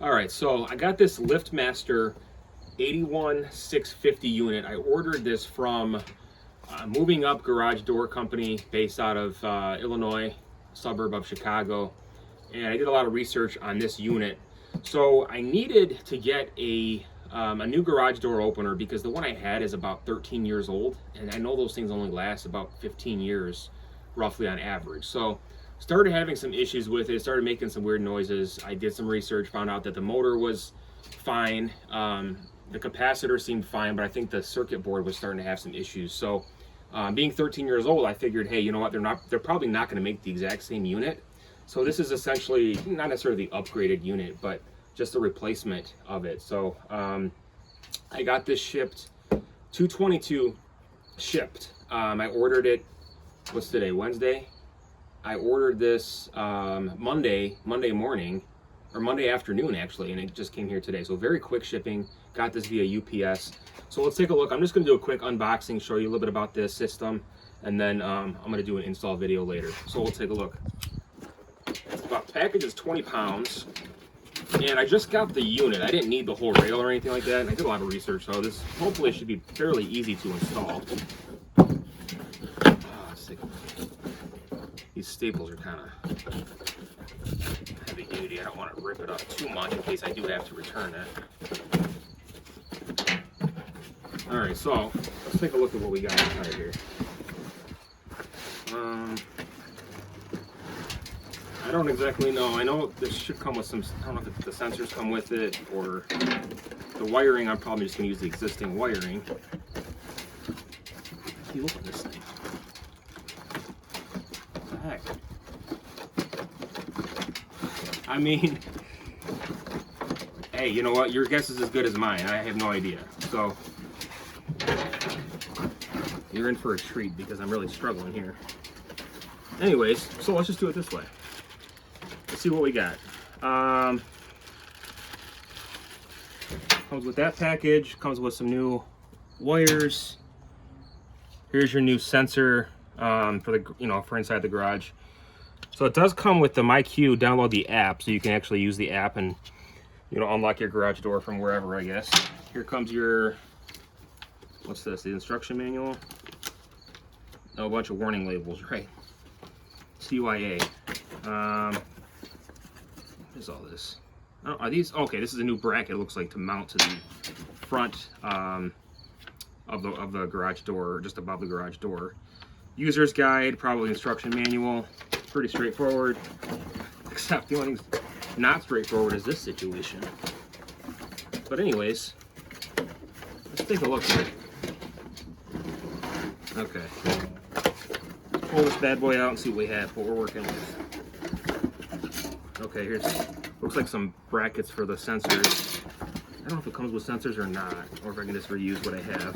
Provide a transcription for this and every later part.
All right, so I got this LiftMaster 81650 unit. I ordered this from Moving Up Garage Door Company based out of Illinois, suburb of Chicago. And I did a lot of research on this unit. So I needed to get a new garage door opener because the one I had is about 13 years old. And I know those things only last about 15 years, roughly on average. So started having some issues with it, started making some weird noises. I did some research, found out that the motor was fine. The capacitor seemed fine, but I think the circuit board was starting to have some issues. So being 13 years old, I figured, hey, you know what, they're probably not going to make the exact same unit. So this is essentially not necessarily the upgraded unit, but just a replacement of it. So I got this shipped, 2/22 shipped. I ordered it, what's today, Wednesday? I ordered this Monday morning, or Monday afternoon actually, and it just came here today. So very quick shipping, got this via UPS. So let's take a look. I'm just gonna do a quick unboxing, show you a little bit about this system, and then I'm gonna do an install video later. So we'll take a look. The package is 20 pounds, and I just got the unit. I didn't need the whole rail or anything like that, and I did a lot of research, so this hopefully should be fairly easy to install. Let's take a look. These staples are kind of heavy duty. I don't want to rip it up too much in case I do have to return it. All right, so let's take a look at what we got inside here. I don't exactly know. I know this should come with some, I don't know if the sensors come with it or the wiring. I'm probably just going to use the existing wiring. You look at this thing. What the heck? I mean, hey, you know what? Your guess is as good as mine. I have no idea. So you're in for a treat because I'm really struggling here. Anyways, so let's just do it this way. Let's see what we got. Comes with that package. Comes with some new wires. Here's your new sensor for the for inside the garage. So it does come with the MyQ. Download the app so you can actually use the app and unlock your garage door from wherever, I guess. Here comes your, what's this? The instruction manual. Oh, a bunch of warning labels, right? CYA. What is all this? Oh, are these? Okay, this is a new bracket. It looks like to mount to the front of the garage door, just above the garage door. User's guide, probably instruction manual. Pretty straightforward. Except the only thing not straightforward is this situation. But anyways, let's take a look here. Okay. Pull this bad boy out and see what we have, what we're working with. Okay, here's, looks like some brackets for the sensors. I don't know if it comes with sensors or not, or if I can just reuse what I have.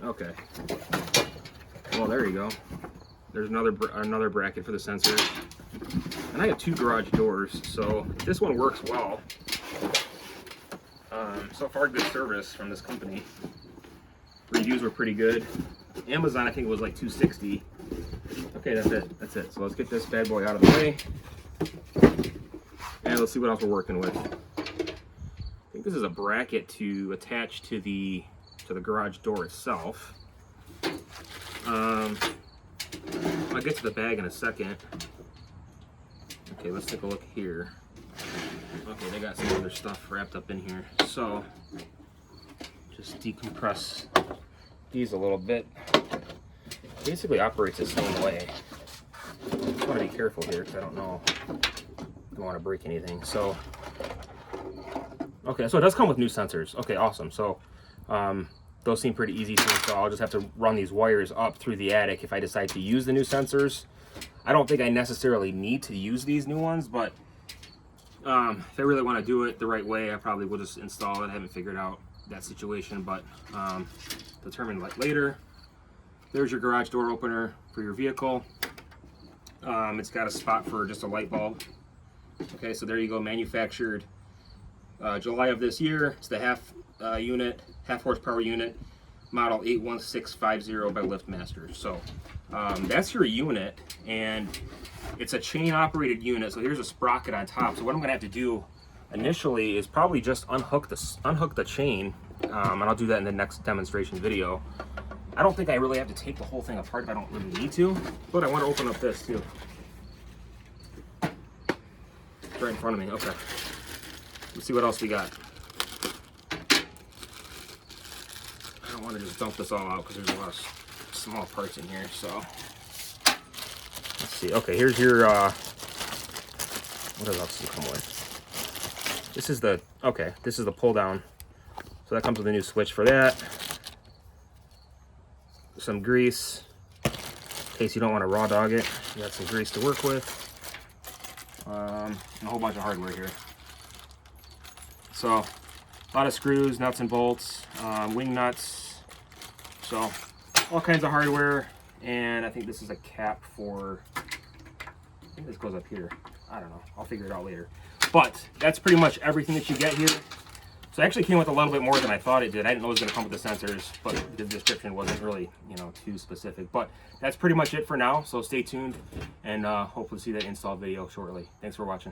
Okay. Well, there you go. There's another bracket for the sensor. And I have two garage doors, so this one works well. So far, good service from this company. Reviews were pretty good. Amazon, I think it was like $260. Okay, that's it. That's it. So let's get this bad boy out of the way, and let's see what else we're working with. I think this is a bracket to attach to the garage door itself. I'll get to the bag in a second. Okay, let's take a look here. Okay, they got some other stuff wrapped up in here. So just decompress these a little bit. Basically operates the same way. I just want to be careful here because I don't know. I don't want to break anything. So, okay, so it does come with new sensors. Okay, awesome. So those seem pretty easy to install. I'll just have to run these wires up through the attic if I decide to use the new sensors. I don't think I necessarily need to use these new ones, but if I really want to do it the right way, I probably will just install it. I haven't figured out that situation, but determine later. There's your garage door opener for your vehicle. It's got a spot for just a light bulb. Okay, so there you go, manufactured July of this year. It's the half horsepower unit. model 81650 by LiftMaster. So that's your unit, and it's a chain operated unit. So here's a sprocket on top. So what I'm gonna have to do initially is probably just unhook the chain, and I'll do that in the next demonstration video. I don't think I really have to take the whole thing apart if I don't really need to, but I want to open up this too. It's right in front of me. Okay. Let's see what else we got. I don't want to just dump this all out because there's a lot of small parts in here. So let's see. Okay, here's your what else does it come with? This is the pull down. So that comes with a new switch for that. Some grease in case you don't want to raw dog it. You got some grease to work with, and a whole bunch of hardware here. So a lot of screws, nuts and bolts, wing nuts, so all kinds of hardware. And I think this is a cap for, I think this goes up here. I don't know, I'll figure it out later. But that's pretty much everything that you get here. So it actually came with a little bit more than I thought it did. I didn't know it was going to come with the sensors, but the description wasn't really, too specific. But that's pretty much it for now. So stay tuned, and hopefully see that install video shortly. Thanks for watching.